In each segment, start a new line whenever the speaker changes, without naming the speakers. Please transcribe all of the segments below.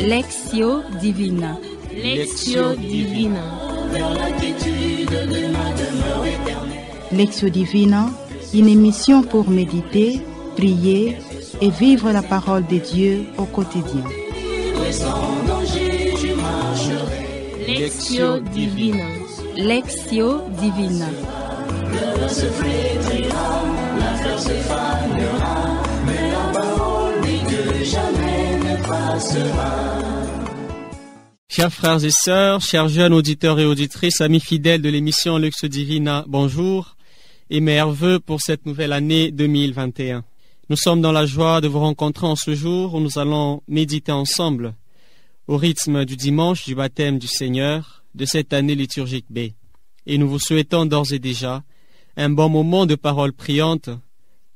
Lectio Divina.
Lectio Divina.
Lectio Divina, une émission pour méditer, prier et vivre la parole de Dieu au quotidien.
Lectio Divina.
Lectio Divina.
Le se flétrira, la fleur se fanera, mais la parole dit que jamais ne passera.
Chers frères et sœurs, chers jeunes auditeurs et auditrices, amis fidèles de l'émission Lectio Divina, bonjour et meilleurs vœux pour cette nouvelle année 2021. Nous sommes dans la joie de vous rencontrer en ce jour où nous allons méditer ensemble au rythme du dimanche du baptême du Seigneur de cette année liturgique B. Et nous vous souhaitons d'ores et déjà un bon moment de paroles priantes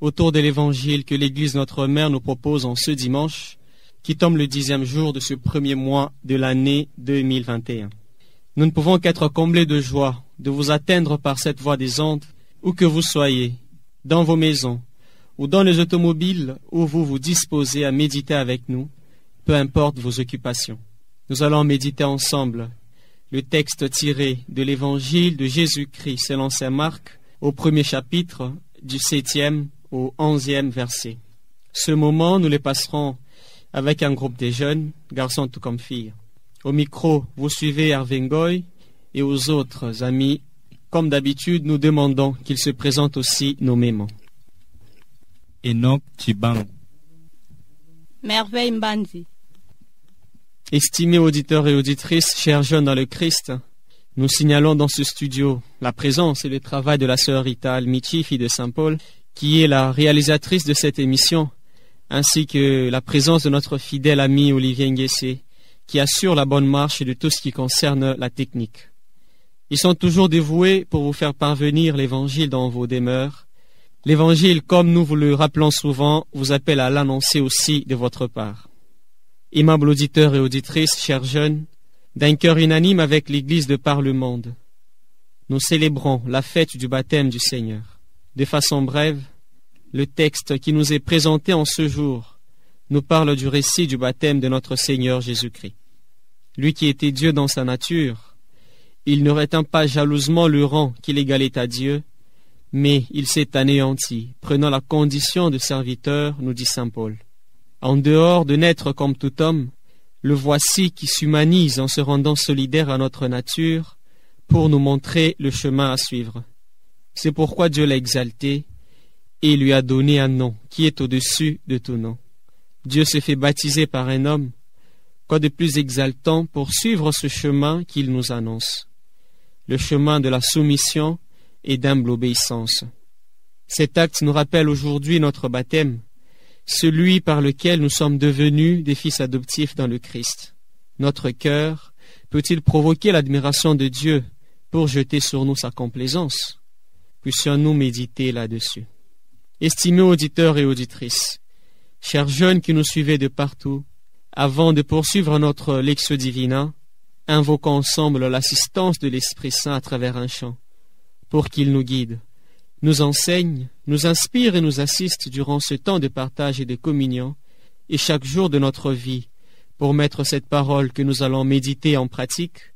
autour de l'évangile que l'Église Notre Mère nous propose en ce dimanche, qui tombe le 10e jour de ce premier mois de l'année 2021. Nous ne pouvons qu'être comblés de joie de vous atteindre par cette voie des ondes, où que vous soyez, dans vos maisons ou dans les automobiles où vous vous disposez à méditer avec nous, peu importe vos occupations. Nous allons méditer ensemble le texte tiré de l'évangile de Jésus-Christ selon saint Marc, au premier chapitre, du 7e au 11e verset. Ce moment, nous le passerons avec un groupe de jeunes, garçons tout comme filles. Au micro, vous suivez Hervé Ngoy, et aux autres amis, comme d'habitude, nous demandons qu'ils se présentent aussi nommément.
Enoch Tchibang.
Merveille Mbandi.
Estimés auditeurs et auditrices, chers jeunes dans le Christ, nous signalons dans ce studio la présence et le travail de la sœur Rita Almichi, fille de Saint-Paul, qui est la réalisatrice de cette émission, ainsi que la présence de notre fidèle ami Olivier Nguessé, qui assure la bonne marche de tout ce qui concerne la technique. Ils sont toujours dévoués pour vous faire parvenir l'Évangile dans vos demeures. L'Évangile, comme nous vous le rappelons souvent, vous appelle à l'annoncer aussi de votre part. Aimables auditeurs et auditrices, chers jeunes, d'un cœur unanime avec l'Église de par le monde, nous célébrons la fête du baptême du Seigneur. De façon brève, le texte qui nous est présenté en ce jour nous parle du récit du baptême de notre Seigneur Jésus-Christ. Lui qui était Dieu dans sa nature, il ne retint pas jalousement le rang qu'il égalait à Dieu, mais il s'est anéanti, prenant la condition de serviteur, nous dit saint Paul. En dehors de naître comme tout homme, le voici qui s'humanise en se rendant solidaire à notre nature pour nous montrer le chemin à suivre. C'est pourquoi Dieu l'a exalté et lui a donné un nom qui est au-dessus de tout nom. Dieu s'est fait baptiser par un homme. Quoi de plus exaltant pour suivre ce chemin qu'il nous annonce? Le chemin de la soumission et d'humble obéissance. Cet acte nous rappelle aujourd'hui notre baptême, celui par lequel nous sommes devenus des fils adoptifs dans le Christ. Notre cœur peut-il provoquer l'admiration de Dieu pour jeter sur nous sa complaisance? Puissions-nous méditer là-dessus. Estimés auditeurs et auditrices, chers jeunes qui nous suivez de partout, avant de poursuivre notre Lectio Divina, invoquons ensemble l'assistance de l'Esprit Saint à travers un chant, pour qu'il nous guide, nous enseigne, nous inspire et nous assiste durant ce temps de partage et de communion, et chaque jour de notre vie, pour mettre cette parole que nous allons méditer en pratique,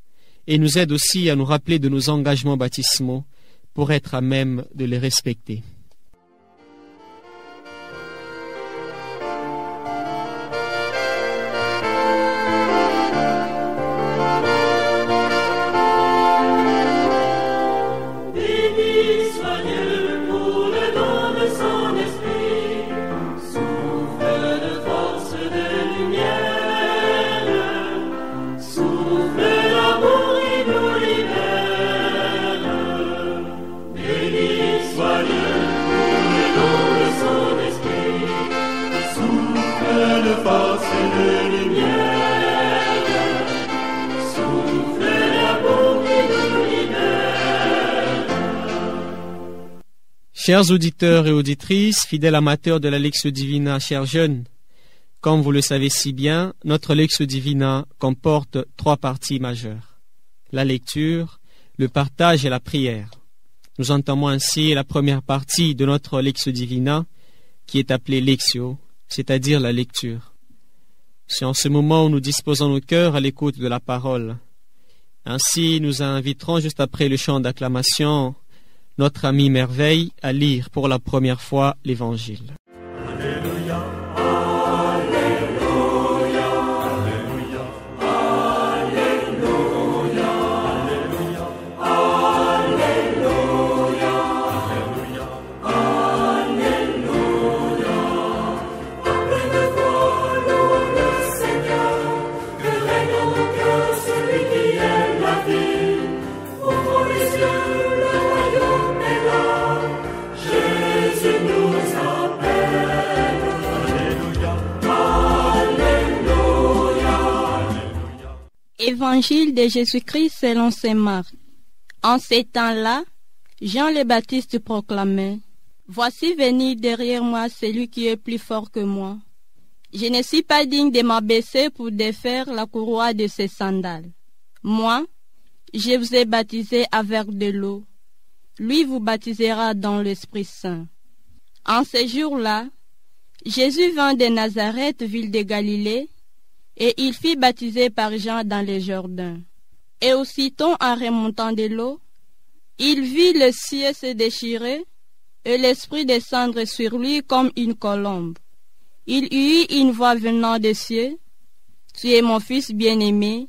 et nous aide aussi à nous rappeler de nos engagements baptismaux, pour être à même de les respecter. Chers auditeurs et auditrices, fidèles amateurs de la Lectio Divina, chers jeunes, comme vous le savez si bien, notre Lectio Divina comporte 3 parties majeures: la lecture, le partage et la prière. Nous entamons ainsi la première partie de notre Lectio Divina, qui est appelée Lectio, c'est-à-dire la lecture. C'est en ce moment où nous disposons nos cœurs à l'écoute de la parole. Ainsi, nous inviterons juste après le chant d'acclamation notre ami Merveille à lire pour la première fois l'Évangile.
Évangile de Jésus-Christ selon saint Marc. En ces temps-là, Jean le Baptiste proclamait: Voici venir derrière moi celui qui est plus fort que moi. Je ne suis pas digne de m'abaisser pour défaire la courroie de ses sandales. Moi, je vous ai baptisé avec de l'eau. Lui vous baptisera dans l'Esprit Saint. En ces jours-là, Jésus vint de Nazareth, ville de Galilée, et il fut baptisé par Jean dans le Jourdain. Et aussitôt en remontant de l'eau, il vit le ciel se déchirer et l'Esprit descendre sur lui comme une colombe. Il eut une voix venant des cieux: Tu es mon Fils bien-aimé,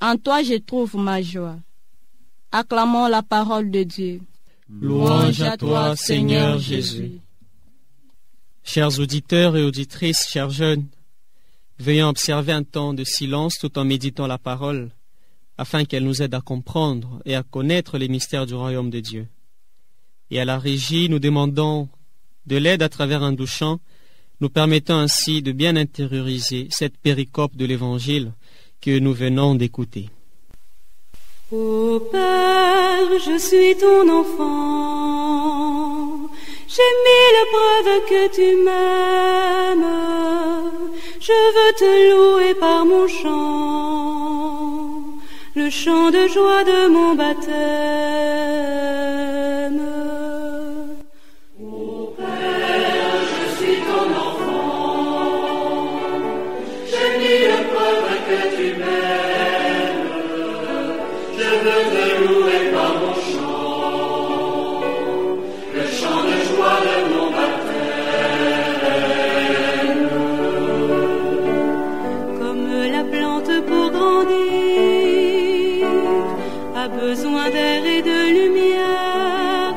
en toi je trouve ma joie. Acclamons la parole de Dieu.
Louange à toi, Seigneur Jésus. Chers auditeurs et auditrices, chers jeunes, veuillons observer un temps de silence tout en méditant la parole, afin qu'elle nous aide à comprendre et à connaître les mystères du royaume de Dieu. Et à la régie, nous demandons de l'aide à travers un doux chant, nous permettant ainsi de bien intérioriser cette péricope de l'Évangile que nous venons d'écouter.
Ô Père, je suis ton enfant, j'ai mille preuves que tu m'aimes. Je veux te louer par mon chant, le chant de joie de mon baptême. Ô Père, je suis ton enfant, j'ai mille preuves que tu m'aimes. Je veux te louer par mon chant, le chant de joie de mon baptême. Pour grandir, a besoin d'air et de lumière,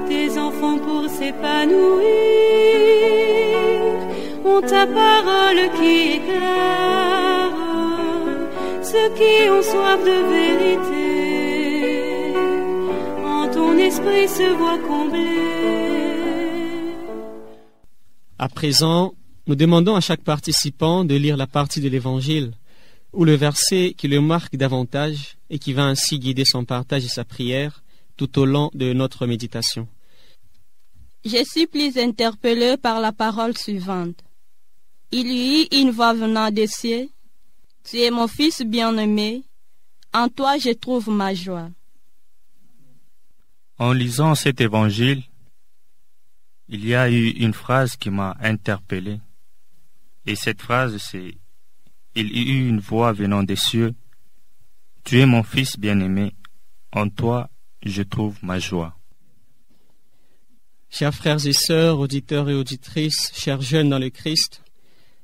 tes enfants pour s'épanouir ont ta parole qui éclaire ceux qui ont soif de vérité, en ton esprit se voient comblés.
À présent, nous demandons à chaque participant de lire la partie de l'Évangile ou le verset qui le marque davantage et qui va ainsi guider son partage et sa prière tout au long de notre méditation.
Je suis plus interpellé par la parole suivante. Il y eut une voix venant des cieux: Tu es mon Fils bien-aimé, en toi je trouve ma joie.
En lisant cet évangile, il y a eu une phrase qui m'a interpellé. Et cette phrase, c'est: Il y eut une voix venant des cieux: Tu es mon Fils bien-aimé, en toi je trouve ma joie.
Chers frères et sœurs, auditeurs et auditrices, chers jeunes dans le Christ,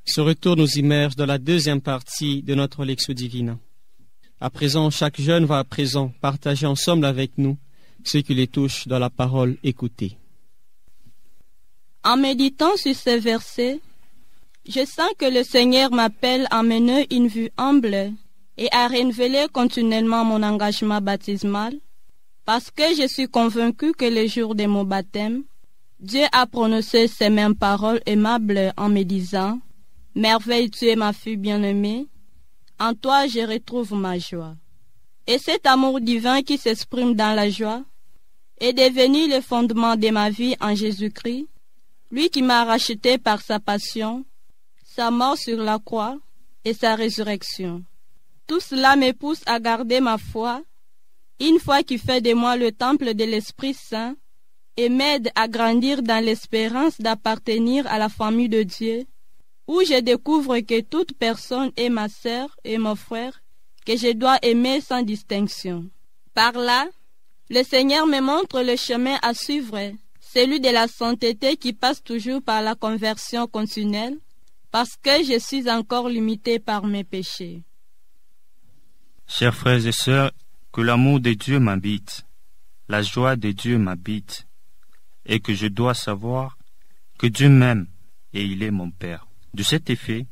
ce retour nous immerge dans la deuxième partie de notre Lectio Divina. À présent, chaque jeune va à présent partager ensemble avec nous ce qui les touche dans la parole écoutée.
En méditant sur ces versets, je sens que le Seigneur m'appelle à mener une vue humble et à renouveler continuellement mon engagement baptismal, parce que je suis convaincu que le jour de mon baptême, Dieu a prononcé ces mêmes paroles aimables en me disant: Merveille, tu es ma fille bien-aimée, en toi je retrouve ma joie. Et cet amour divin qui s'exprime dans la joie est devenu le fondement de ma vie en Jésus-Christ, lui qui m'a racheté par sa passion, sa mort sur la croix et sa résurrection. Tout cela me pousse à garder ma foi, une foi qui fait de moi le temple de l'Esprit Saint et m'aide à grandir dans l'espérance d'appartenir à la famille de Dieu, où je découvre que toute personne est ma sœur et mon frère, que je dois aimer sans distinction. Par là, le Seigneur me montre le chemin à suivre, celui de la sainteté qui passe toujours par la conversion continuelle, parce que je suis encore limité par mes péchés.
Chers frères et sœurs, que l'amour de Dieu m'habite, la joie de Dieu m'habite, et que je dois savoir que Dieu m'aime et il est mon Père. De cet effet,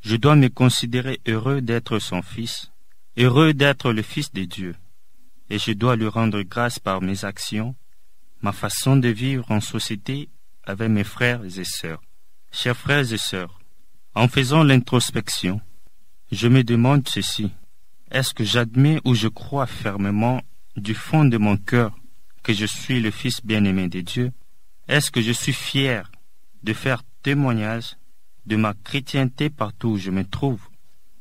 je dois me considérer heureux d'être son fils, heureux d'être le fils de Dieu, et je dois lui rendre grâce par mes actions, ma façon de vivre en société avec mes frères et sœurs. Chers frères et sœurs, en faisant l'introspection, je me demande ceci. Est-ce que j'admets ou je crois fermement du fond de mon cœur que je suis le fils bien-aimé de Dieu? Est-ce que je suis fier de faire témoignage de ma chrétienté partout où je me trouve?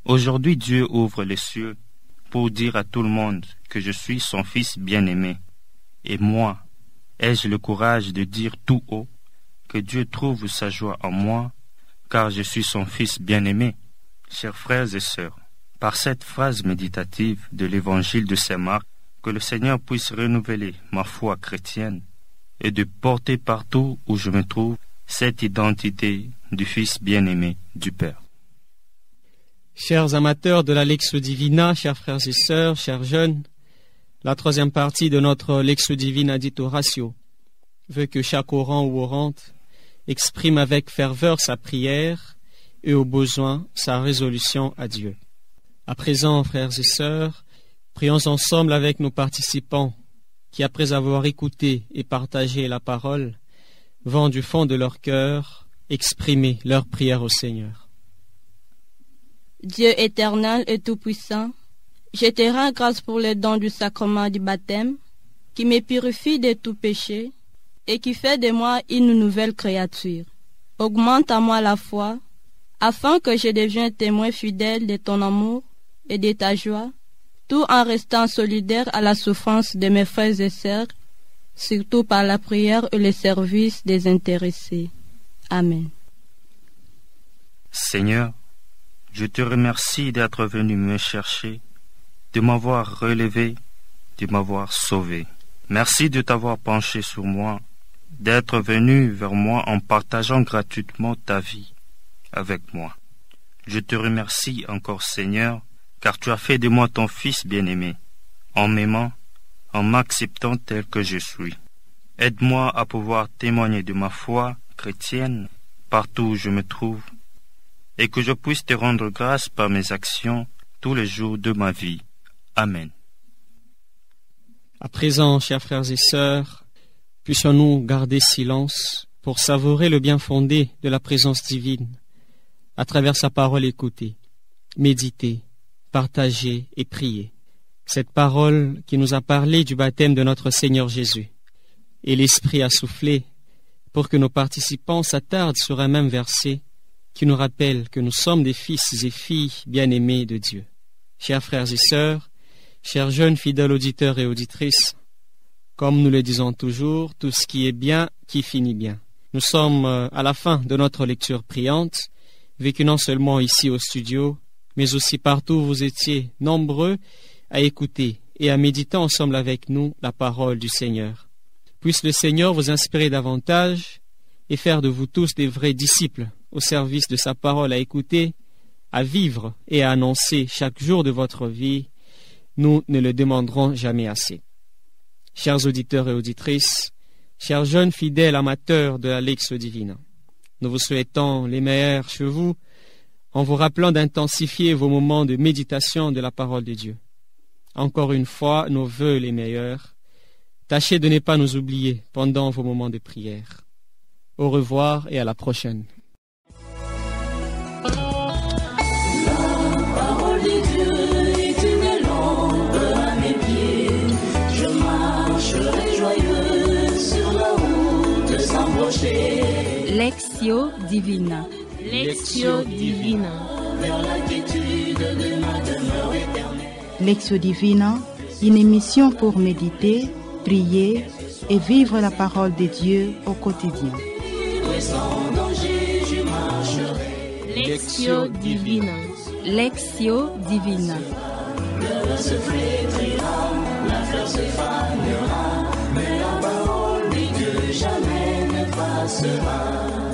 Aujourd'hui, Dieu ouvre les cieux pour dire à tout le monde que je suis son fils bien-aimé. Et moi, ai-je le courage de dire tout haut que Dieu trouve sa joie en moi, car je suis son fils bien-aimé? Chers frères et sœurs, par cette phrase méditative de l'évangile de Saint Marc, que le Seigneur puisse renouveler ma foi chrétienne et de porter partout où je me trouve cette identité du Fils bien-aimé du Père.
Chers amateurs de la Lectio Divina, chers frères et sœurs, chers jeunes, la troisième partie de notre Lectio Divina dite Oratio veut que chaque orant ou orante exprime avec ferveur sa prière et au besoin sa résolution à Dieu. À présent, frères et sœurs, prions ensemble avec nos participants qui, après avoir écouté et partagé la parole, vont du fond de leur cœur exprimer leur prière au Seigneur.
Dieu éternel et tout-puissant, je te rends grâce pour le don du sacrement du baptême, qui me purifie de tout péché et qui fait de moi une nouvelle créature. Augmente en moi la foi, afin que je devienne témoin fidèle de ton amour et de ta joie, tout en restant solidaire à la souffrance de mes frères et sœurs, surtout par la prière et le service des intéressés. Amen.
Seigneur, je te remercie d'être venu me chercher, de m'avoir relevé, de m'avoir sauvé. Merci de t'avoir penché sur moi, d'être venu vers moi en partageant gratuitement ta vie avec moi. Je te remercie encore, Seigneur, car tu as fait de moi ton Fils bien-aimé, en m'aimant, en m'acceptant tel que je suis. Aide-moi à pouvoir témoigner de ma foi chrétienne partout où je me trouve, et que je puisse te rendre grâce par mes actions tous les jours de ma vie. Amen.
À présent, chers frères et sœurs, puissions-nous garder silence pour savourer le bien fondé de la présence divine, à travers sa parole écoutée, méditer, partager et prier. Cette parole qui nous a parlé du baptême de notre Seigneur Jésus, et l'Esprit a soufflé pour que nos participants s'attardent sur un même verset qui nous rappelle que nous sommes des fils et filles bien-aimés de Dieu. Chers frères et sœurs, chers jeunes fidèles auditeurs et auditrices, comme nous le disons toujours, tout ce qui est bien, qui finit bien. Nous sommes à la fin de notre lecture priante, vécue non seulement ici au studio, mais aussi partout où vous étiez nombreux à écouter et à méditer ensemble avec nous la parole du Seigneur. Puisse le Seigneur vous inspirer davantage et faire de vous tous des vrais disciples au service de sa parole à écouter, à vivre et à annoncer chaque jour de votre vie. Nous ne le demanderons jamais assez. Chers auditeurs et auditrices, chers jeunes fidèles amateurs de la Lectio Divina, nous vous souhaitons les meilleurs chez vous en vous rappelant d'intensifier vos moments de méditation de la parole de Dieu. Encore une fois, nos vœux les meilleurs. Tâchez de ne pas nous oublier pendant vos moments de prière. Au revoir et à la prochaine.
Lectio Divina.
Lectio Divina.
Lectio Divina, une émission pour méditer, prier et vivre la parole de Dieu au quotidien.
Sans danger, je marcherai.
Lectio Divina.
Lectio Divina.
Le vin se flétrira, la fleur se fanera, mais la parole de Dieu jamais ne passera.